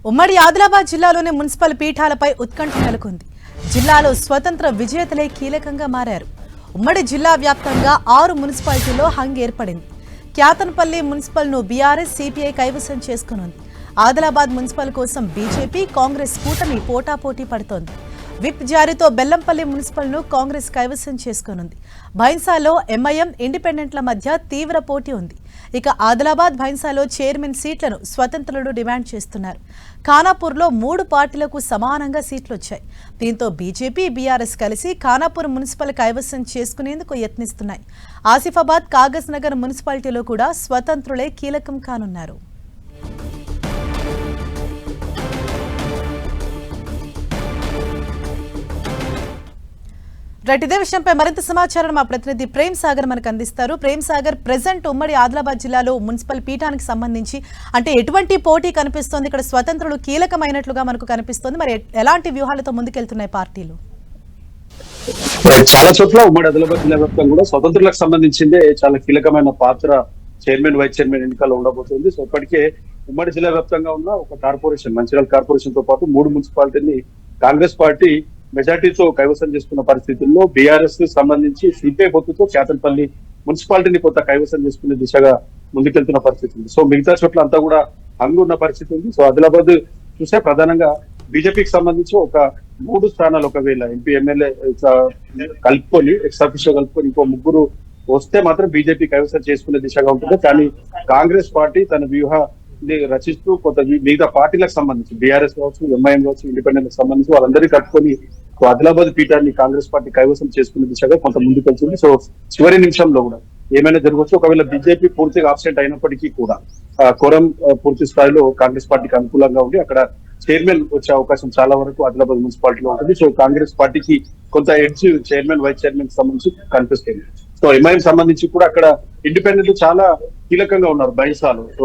ఉమ్మడి ఆదిలాబాద్ జిల్లాలోని మున్సిపల్ పీఠాలపై ఉత్కంఠ నెలకొంది. జిల్లాలో స్వతంత్ర విజేతలే కీలకంగా మారారు. ఉమ్మడి జిల్లా వ్యాప్తంగా 6 మున్సిపాలిటీల్లో హంగ్ ఏర్పడింది. క్యాతన్పల్లి మున్సిపల్ను బీఆర్ఎస్ సిపిఐ కైవసం చేసుకునుంది. ఆదిలాబాద్ మున్సిపల్ కోసం బీజేపీ కాంగ్రెస్ కూటమి పోటాపోటీ పడుతోంది. విప్ జారీతో బెల్లంపల్లి మున్సిపల్ను కాంగ్రెస్ కైవసం చేసుకునుంది. భైన్సాలో ఎంఐఎం ఇండిపెండెంట్ల మధ్య తీవ్ర పోటీ ఉంది. ఇక ఆదిలాబాద్ భైన్సాలో చైర్మన్ సీట్లను స్వతంత్రులు డిమాండ్ చేస్తున్నారు. ఖానాపూర్లో 3 పార్టీలకు సమానంగా సీట్లు వచ్చాయి. దీంతో బీజేపీ బీఆర్ఎస్ కలిసి ఖానాపూర్ మున్సిపల్ కైవసం చేసుకునేందుకు యత్నిస్తున్నాయి. ఆసిఫాబాద్ కాగజ్ నగర్ మున్సిపాలిటీలో కూడా స్వతంత్రులే కీలకం కానున్నారు. ఇదే విషయంపై మరింత సమాచారం మా ప్రతినిధి ప్రేమ్ సాగర్ మనకు అందిస్తారు. ప్రేమ్ సాగర్, ప్రెజెంట్ ఉమ్మడి ఆదిలాబాద్ జిల్లాలో మున్సిపల్ పీఠానికి సంబంధించి అంటే ఎటువంటి పోటీ కనిపిస్తోంది? ఇక్కడ స్వతంత్రులు కీలకమైనట్లుగా మనకు కనిపిస్తోంది. మరి ఎలాంటి వ్యూహాలతో ముందుకెళ్తున్నాయి పార్టీలు? చాలా చోట్ల ఉమ్మడి ఆదిలాబాద్ జిల్లా వ్యాప్తంగా కూడా స్వతంత్రులకు సంబంధించిందే చాలా కీలకమైన పాత్ర చైర్మన్ వైస్ చైర్మన్ ఎన్నికల్లో ఉండబోతుంది. సో ఇప్పటికే ఉమ్మడి జిల్లా వ్యాప్తంగా ఉన్న ఒక కార్పొరేషన్, మంచిర్యాల కార్పొరేషన్ తో పాటు 3 మున్సిపాలిటీని కాంగ్రెస్ పార్టీ మెజార్టీతో కైవసం చేసుకున్న పరిస్థితుల్లో బీఆర్ఎస్ సంబంధించి సిపిఐ పొత్తుతో క్యాతన్పల్లి మున్సిపాలిటీని కొంత కైవసం చేసుకునే దిశగా ముందుకెళ్తున్న పరిస్థితి ఉంది. సో మిగతా చోట్ల అంతా కూడా హంగు ఉన్న పరిస్థితి ఉంది. సో ఆదిలాబాద్ చూస్తే ప్రధానంగా బీజేపీకి సంబంధించి ఒక 3 స్థానాలు ఒకవేళ ఎంపీ ఎమ్మెల్యే కలుపుకొని ఎక్స్-అఫీషియో కలుపుకొని ఇంకో 3 వస్తే మాత్రం బీజేపీ కైవసం చేసుకునే దిశగా ఉంటుంది. కానీ కాంగ్రెస్ పార్టీ తన వ్యూహాన్ని రచిస్తూ కొంత మిగతా పార్టీలకు సంబంధించి బీఆర్ఎస్ కావచ్చు, ఎంఐఎం కావచ్చు, ఇండిపెండెంట్ సంబంధించి వాళ్ళందరినీ కలుపుకొని ఆదిలాబాద్ పీఠాన్ని కాంగ్రెస్ పార్టీ కైవసం చేసుకునే దిశగా కొంత ముందుకు వచ్చింది. సో చివరి నిమిషంలో కూడా ఏమైనా జరగవచ్చు. ఒకవేళ బీజేపీ పూర్తిగా ఆబ్సెంట్ అయినప్పటికీ కూడా కోరం పూర్తి స్థాయిలో కాంగ్రెస్ పార్టీకి అనుకూలంగా ఉండి అక్కడ చైర్మన్ వచ్చే అవకాశం చాలా వరకు ఆదిలాబాద్ మున్సిపాలిటీలో ఉంటుంది. సో కాంగ్రెస్ పార్టీకి కొంత ఎడ్జ్ చైర్మన్ వైస్ చైర్మన్ సంబంధించి కనిపిస్తుంది. సో ఎంఐఎం సంబంధించి కూడా అక్కడ ఇండిపెండెంట్లు చాలా కీలకంగా ఉన్నారు బైన్సాలో. సో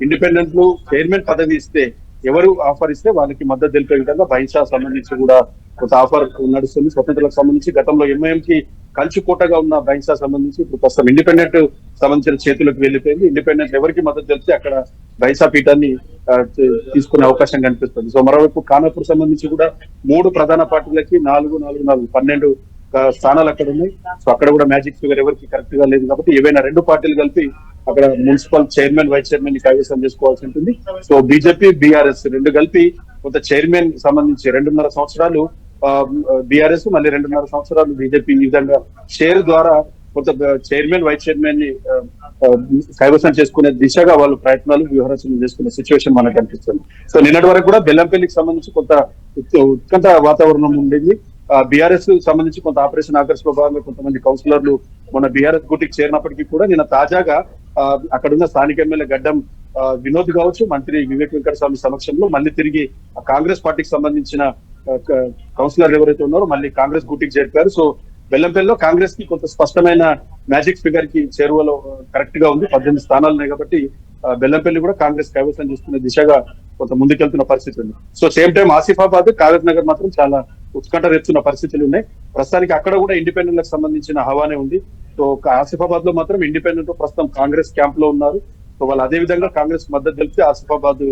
ఇండిపెండెంట్లు చైర్మన్ పదవి ఇస్తే ఎవరు ఆఫర్ ఇస్తే వాళ్ళకి మద్దతు తెలిపే విధంగా బైన్సా సంబంధించి కూడా కొంత ఆఫర్ నడుస్తుంది. స్వతంత్రులకు సంబంధించి గతంలో ఎంఐఎం కి కంచుకోటగా ఉన్న బైన్సా సంబంధించి ఇప్పుడు ప్రస్తుతం ఇండిపెండెంట్ సంబంధించిన చేతులకు వెళ్లిపోయింది. ఇండిపెండెంట్ ఎవరికి మద్దతు తెలిస్తే అక్కడ బైన్సా పీఠాన్ని తీసుకునే అవకాశం కనిపిస్తుంది. సో మరోవైపు ఖానాపూర్ సంబంధించి కూడా 3 ప్రధాన పార్టీలకి 4 స్థానాలు అక్కడ ఉన్నాయి. సో అక్కడ కూడా మ్యాజిక్ ఫిగర్ ఎవరికి కరెక్ట్ గా లేదు కాబట్టి ఏవైనా 2 పార్టీలు కలిపి అక్కడ మున్సిపల్ చైర్మన్ వైస్ చైర్మన్ ని కైవసం చేసుకోవాల్సి ఉంటుంది. సో బీజేపీ బీఆర్ఎస్ 2 కలిపి కొంత చైర్మన్ సంబంధించి 2.5 సంవత్సరాలు బీఆర్ఎస్, మళ్ళీ 2.5 సంవత్సరాలు బీజేపీ ఈ విధంగా షేర్ ద్వారా కొంత చైర్మన్ వైస్ చైర్మన్ ని కైవసం చేసుకునే దిశగా వాళ్ళు ప్రయత్నాలు వ్యూహరచన చేసుకునే సిచ్యువేషన్ మనకు కనిపిస్తుంది. సో నిన్నటి వరకు కూడా బెల్లంపల్లికి సంబంధించి కొంత ఉత్కంఠ వాతావరణం ఉండేది. బీఆర్ఎస్ సంబంధించి కొంత ఆపరేషన్ ఆకర్ష్ లో భాగంగా కొంతమంది కౌన్సిలర్లు మన బీఆర్ఎస్ గూటికి చేరినప్పటికీ కూడా నిన్న తాజాగా అక్కడున్న స్థానిక ఎమ్మెల్యే గడ్డం వినోద్ కావచ్చు, మంత్రి వివేక్ వెంకటస్వామి సమక్షంలో మళ్ళీ తిరిగి కాంగ్రెస్ పార్టీకి సంబంధించిన కౌన్సిలర్ ఎవరైతే ఉన్నారో మళ్ళీ కాంగ్రెస్ గూటికి చేర్పారు. సో బెల్లంపల్లిలో కాంగ్రెస్ కి కొంత స్పష్టమైన మ్యాజిక్ ఫిగర్ కి చేరువలో కరెక్ట్ గా ఉంది. 18 స్థానాలు ఉన్నాయి కాబట్టి బెల్లంపల్లి కూడా కాంగ్రెస్ కైవసం చేసుకునే దిశగా కొంత ముందుకెళ్తున్న పరిస్థితి ఉంది. So same time Asifabad, Kagaz Nagar మాత్రం చాలా ఉత్కంఠ రేపుతున్న పరిస్థితులు ఉన్నాయి. ప్రస్తుతానికి అక్కడ కూడా ఇండిపెండెంట్ లకు సంబంధించిన హవానే ఉంది. సో ఆసిఫాబాద్ లో మాత్రం ఇండిపెండెంట్ ప్రస్తుతం కాంగ్రెస్ క్యాంప్ లో ఉన్నారు. సో వాళ్ళు అదే విధంగా కాంగ్రెస్ మద్దతు తెలిపి ఆసిఫాబాద్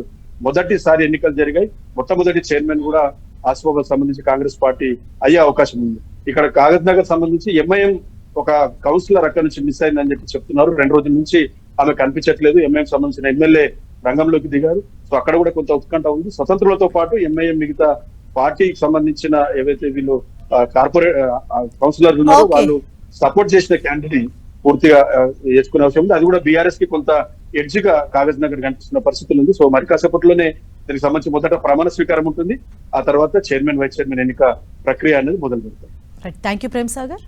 మొదటిసారి ఎన్నికలు జరిగాయి. మొట్టమొదటి చైర్మన్ కూడా ఆసిఫాబాద్ సంబంధించి కాంగ్రెస్ పార్టీ అయ్యే అవకాశం ఉంది. ఇక్కడ కాగజ్ నగర్ సంబంధించి ఎంఐఎం ఒక కౌన్సిలర్ అక్కడ నుంచి మిస్ అయిందని చెప్తున్నారు. 2 రోజుల నుంచి ఆమె కనిపించట్లేదు. ఎంఐఎం సంబంధించిన ఎమ్మెల్యే రంగంలోకి దిగారు. సో అక్కడ కూడా కొంత ఉత్కంఠ ఉంది. స్వతంత్రులతో పాటు ఎంఐఎం మిగతా పార్టీకి సంబంధించిన ఏవైతే వీళ్ళు కార్పొరేట్ కౌన్సిలర్ ఉన్నారో వాళ్ళు సపోర్ట్ చేసిన క్యాండిడేట్ పూర్తిగా వేసుకునే అవసరం ఉంది. అది కూడా బీఆర్ఎస్ కి కొంత ఎడ్జ్ గా కాగజ్ నగర్ కనిపిస్తున్న పరిస్థితులు ఉంది. సో మరి కాసేపట్లోనే దీనికి సంబంధించి మొదట ప్రమాణ స్వీకారం ఉంటుంది. ఆ తర్వాత చైర్మన్ వైస్ చైర్మన్ ఎన్నిక ప్రక్రియ అనేది మొదలు పెడతారు. Thank you Prem Sagar.